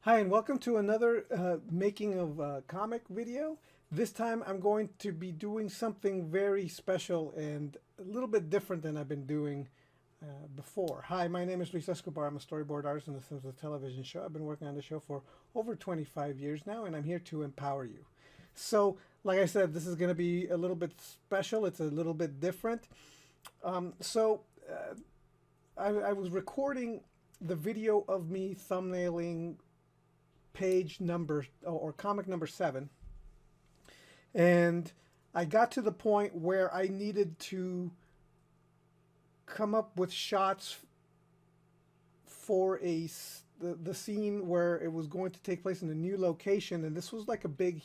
Hi, and welcome to another making of comic video. This time I'm going to be doing something very special and a little bit different than I've been doing before. Hi, my name is Escobar. I'm a storyboard artist, and this is a television show. I've been working on the show for over 25 years now, and I'm here to empower you. So, like I said, this is going to be a little bit special. It's a little bit different. I was recording the video of me thumbnailing page number or comic number 7, and I got to the point where I needed to come up with shots for the scene where it was going to take place in a new location, and this was like a big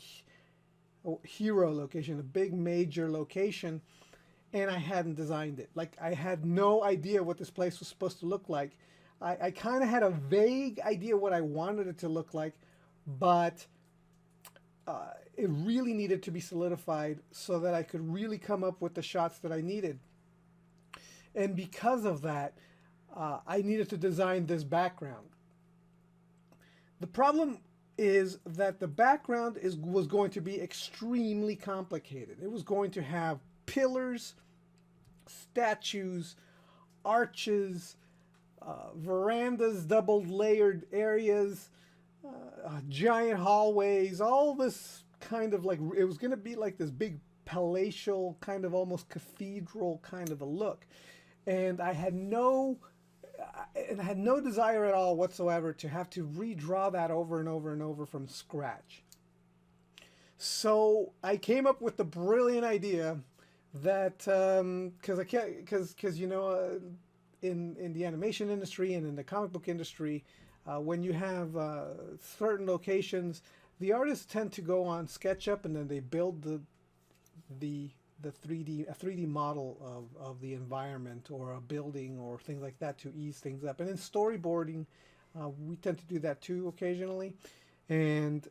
hero location, a big major location, and I hadn't designed it. Like, I had no idea what this place was supposed to look like. I kind of had a vague idea what I wanted it to look like, but it really needed to be solidified so that I could really come up with the shots that I needed. And because of that, I needed to design this background. The problem is that the background was going to be extremely complicated. It was going to have pillars, statues, arches, verandas, double layered areas, giant hallways, all this kind of, like, it was going to be like this big palatial kind of almost cathedral kind of a look. And I had no desire at all whatsoever to have to redraw that over and over and over from scratch. So I came up with the brilliant idea that because in the animation industry and in the comic book industry, when you have certain locations, the artists tend to go on SketchUp, and then they build the 3D model of the environment or a building or things like that to ease things up. And in storyboarding, we tend to do that too occasionally. And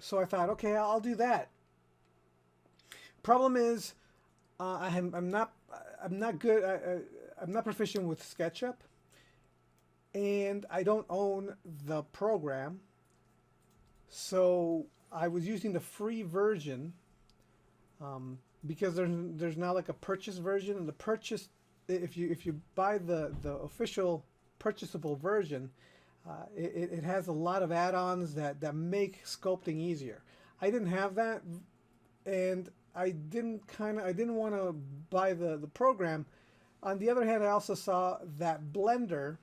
so I thought, okay, I'll do that. Problem is, I'm not good. I'm not proficient with SketchUp, and I don't own the program. So I was using the free version, because there's now like a purchase version, and the purchase, if you buy the official purchasable version, it has a lot of add-ons that make sculpting easier. I didn't have that, and I didn't want to buy the program. On the other hand, I also saw that Blender,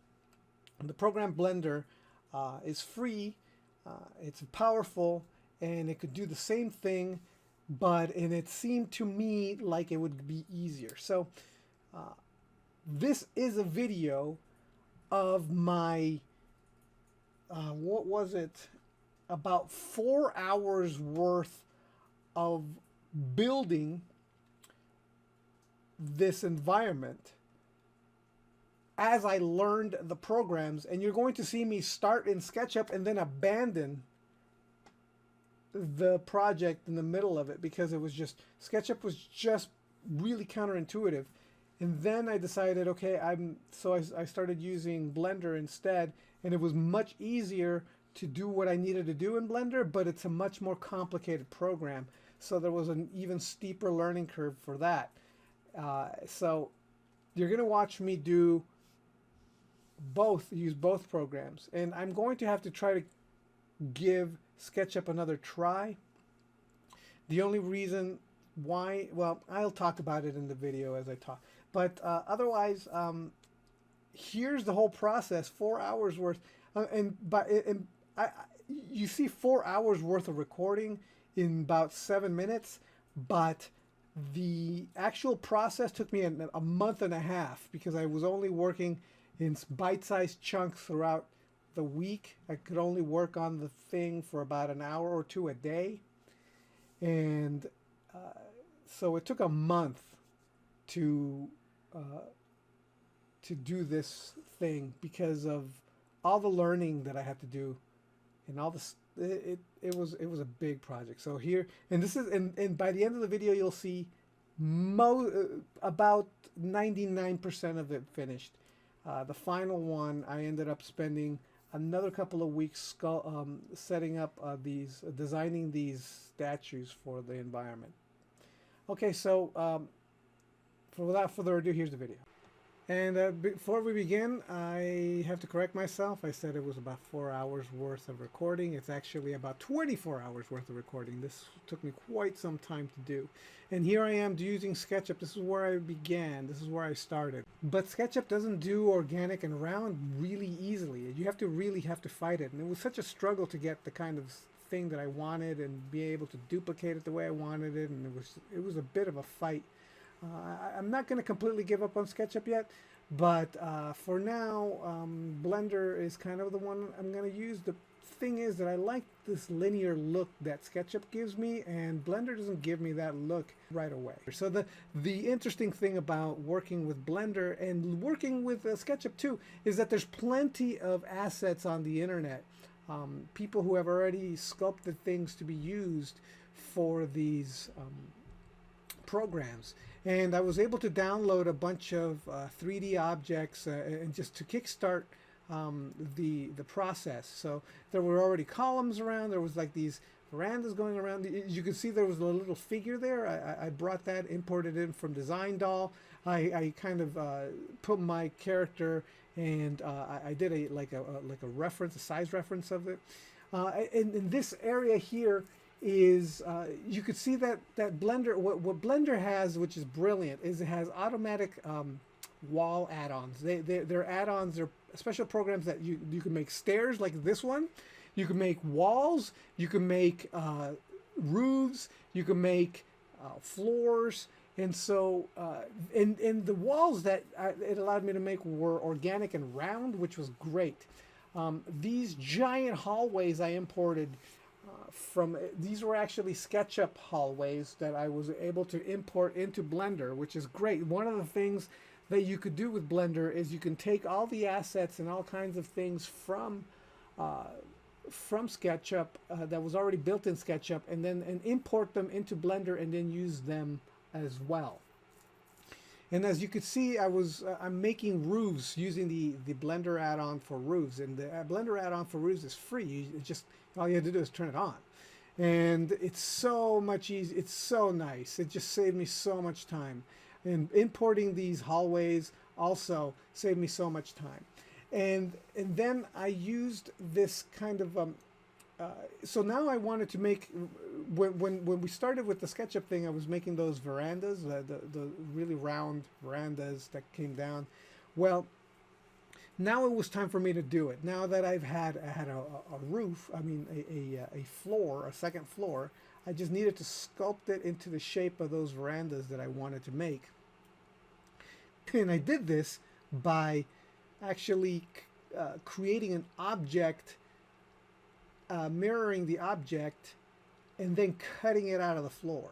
the program Blender, is free. It's powerful, and it could do the same thing, and it seemed to me like it would be easier. So this is a video of my what was it, about 4 hours worth of building this environment as I learned the programs. And you're going to see me start in SketchUp and then abandon the project in the middle of it, because it was just, SketchUp was just really counterintuitive. And then I decided, okay, I started using Blender instead, and it was much easier to do what I needed to do in Blender, but it's a much more complicated program. So there was an even steeper learning curve for that. So you're going to watch me use both programs. And I'm going to have to try to give SketchUp another try. The only reason why, well, I'll talk about it in the video as I talk. But otherwise, here's the whole process, 4 hours worth. You see 4 hours worth of recording in about 7 minutes, but the actual process took me a month and a half, because I was only working in bite-sized chunks throughout the week. I could only work on the thing for about an hour or two a day, and so it took a month to do this thing, because of all the learning that I had to do and all this. It was a big project. So here, and this is, and by the end of the video, you'll see about 99% of it finished. The final one, I ended up spending another couple of weeks setting up designing these statues for the environment. Okay, so without further ado, here's the video. And before we begin, I have to correct myself. I said it was about 4 hours worth of recording. It's actually about 24 hours worth of recording. This took me quite some time to do. And here I am using SketchUp. This is where I began. This is where I started. But SketchUp doesn't do organic and round really easily. You really have to fight it. And it was such a struggle to get the kind of thing that I wanted and be able to duplicate it the way I wanted it. And it was a bit of a fight. I'm not going to completely give up on SketchUp yet, but for now, Blender is kind of the one I'm going to use. The thing is that I like this linear look that SketchUp gives me, and Blender doesn't give me that look right away. So the interesting thing about working with Blender and working with SketchUp too is that there's plenty of assets on the internet. People who have already sculpted things to be used for these programs. And I was able to download a bunch of 3D objects and just to kickstart the process. So there were already columns around. There was like these verandas going around. You can see there was a little figure there. I brought that, imported it from Design Doll. I kind of put my character, and I did a reference, a size reference of it. In this area here is you could see that Blender, what Blender has, which is brilliant, is it has automatic wall add-ons. They're add-ons, they're special programs that you can make stairs like this one, you can make walls, you can make roofs, you can make floors. And so and the walls that it allowed me to make were organic and round, which was great. These giant hallways I imported these were actually SketchUp hallways that I was able to import into Blender, which is great. One of the things that you could do with Blender is you can take all the assets and all kinds of things from SketchUp that was already built in SketchUp, and import them into Blender and then use them as well. And as you could see, I'm making roofs using the Blender add-on for roofs, and the Blender add-on for roofs is free. All you have to do is turn it on, and it's so much easy. It's so nice. It just saved me so much time, and importing these hallways also saved me so much time. And then I used this kind of so now I wanted to make, when we started with the SketchUp thing, I was making those verandas, the really round verandas that came down. Well, now it was time for me to do it. Now that I had a roof, I mean a floor, a second floor, I just needed to sculpt it into the shape of those verandas that I wanted to make. And I did this by actually creating an object, mirroring the object, and then cutting it out of the floor.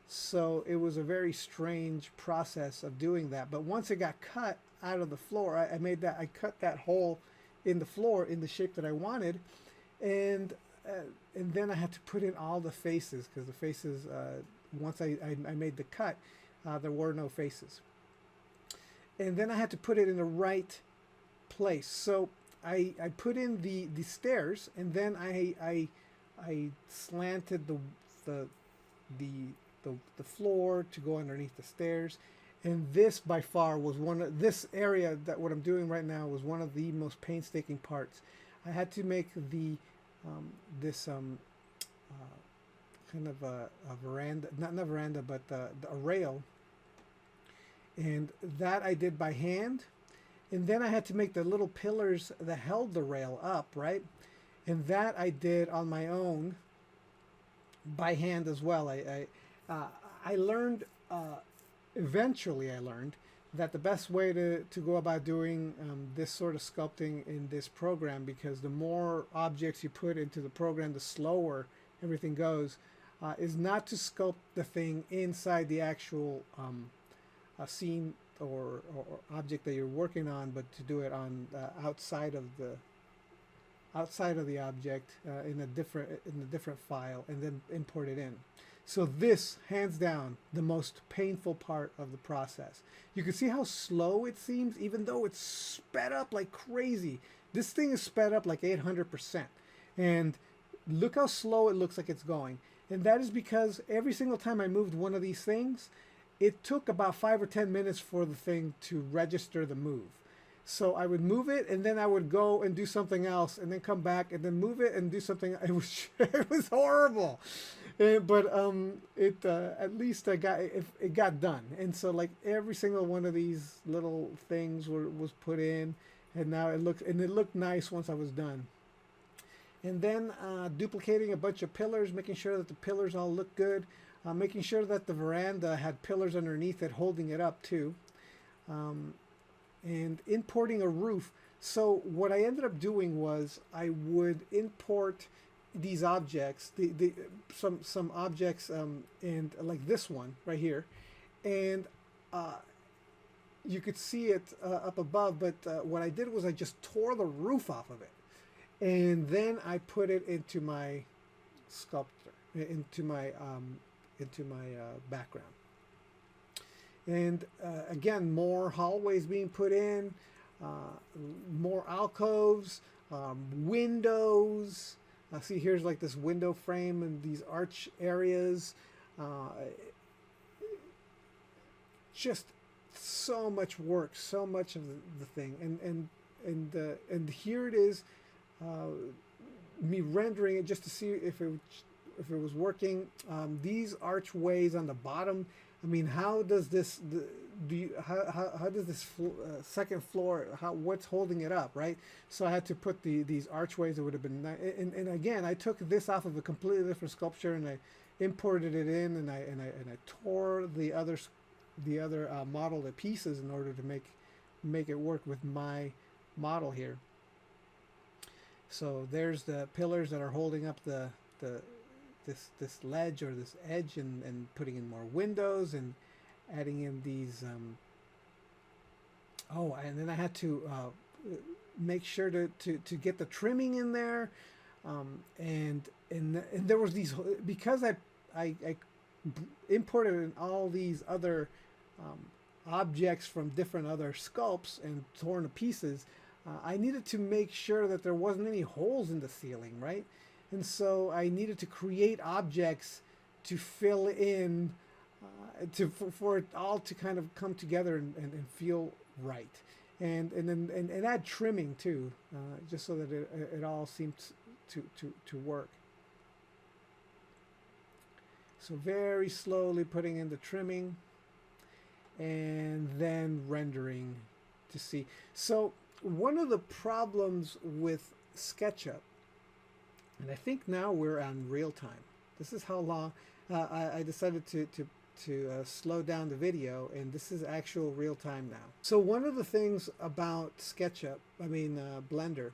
So it was a very strange process of doing that. But once it got cut out of the floor, I cut that hole in the floor in the shape that I wanted, and then I had to put in all the faces, because the faces, once I made the cut, there were no faces. And then I had to put it in the right place. So I put in the stairs, and then I slanted the floor to go underneath the stairs. And this by far was this area that what I'm doing right now was one of the most painstaking parts. I had to make kind of a veranda, not a veranda, but a rail, and that I did by hand. And then I had to make the little pillars that held the rail up, right? And that I did on my own by hand as well. I learned, eventually I learned that the best way to go about doing this sort of sculpting in this program, because the more objects you put into the program, the slower everything goes, is not to sculpt the thing inside the actual scene or object that you're working on, but to do it on outside of the object in a different file, and then import it in. So this, hands down, the most painful part of the process. You can see how slow it seems, even though it's sped up like crazy. This thing is sped up like 800%. And look how slow it looks like it's going. And that is because every single time I moved one of these things, it took about 5 or 10 minutes for the thing to register the move. So I would move it, and then I would go and do something else, and then come back, and then move it and do something. It was horrible, but at least it got done. And so like every single one of these little things was put in, and now it looked nice once I was done. And then duplicating a bunch of pillars, making sure that the pillars all look good, making sure that the veranda had pillars underneath it holding it up too. And importing a roof. So what I ended up doing was I would import these objects, some objects, and like this one right here, and you could see it up above. But what I did was I just tore the roof off of it, and then I put it into my sculpture, into my background. And again, more hallways being put in, more alcoves, windows. See, here's like this window frame and these arch areas. Just so much work, so much of the thing. And here it is, me rendering it just to see if it was working. These archways on the bottom. I mean, how does this how does this second floor, what's holding it up, right? So I had to put these archways. It would have been nice. And again, I took this off of a completely different sculpture, and I imported it in, and I tore the other model to pieces in order to make it work with my model here. So there's the pillars that are holding up this ledge or this edge, and putting in more windows and adding in these and then I had to make sure to get the trimming in there, and there was these, because I imported in all these other objects from different other sculpts and torn to pieces. I needed to make sure that there wasn't any holes in the ceiling, right? And so I needed to create objects to fill in, for it all to kind of come together and feel right, and add trimming too, just so that it all seemed to work. So very slowly putting in the trimming, and then rendering to see. So one of the problems with SketchUp, and I think now we're on real time. This is how long I decided to slow down the video, and this is actual real time now. So one of the things about SketchUp, Blender,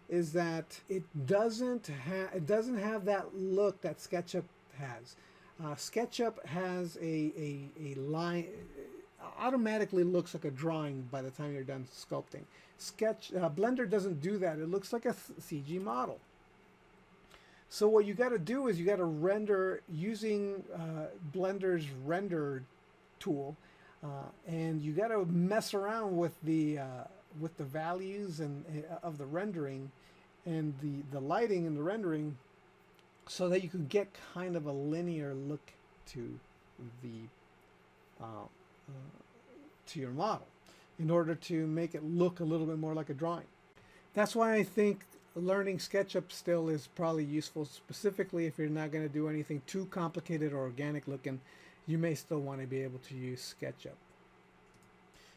is that it doesn't have that look that SketchUp has. SketchUp has a line, automatically looks like a drawing by the time you're done sculpting. Blender doesn't do that. It looks like a CG model. So what you got to do is you got to render using Blender's render tool, and you got to mess around with the values of the rendering and the lighting and the rendering, so that you can get kind of a linear look to your model, in order to make it look a little bit more like a drawing. That's why I think learning SketchUp still is probably useful, specifically if you're not going to do anything too complicated or organic looking. You may still want to be able to use SketchUp.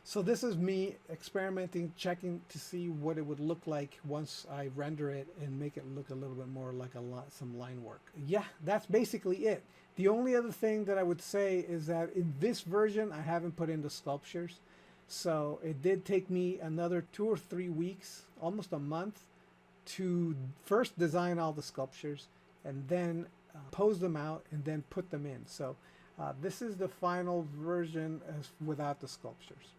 So this is me experimenting, checking to see what it would look like once I render it and make it look a little bit more like some line work. Yeah, that's basically it. The only other thing that I would say is that in this version, I haven't put in the sculptures. So it did take me another 2 or 3 weeks, almost a month, to first design all the sculptures, and then pose them out, and then put them in. So this is the final version without the sculptures.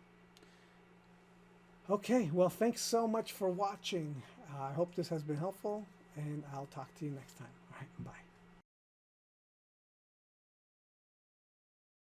Okay, well, thanks so much for watching. I hope this has been helpful, and I'll talk to you next time. All right, bye.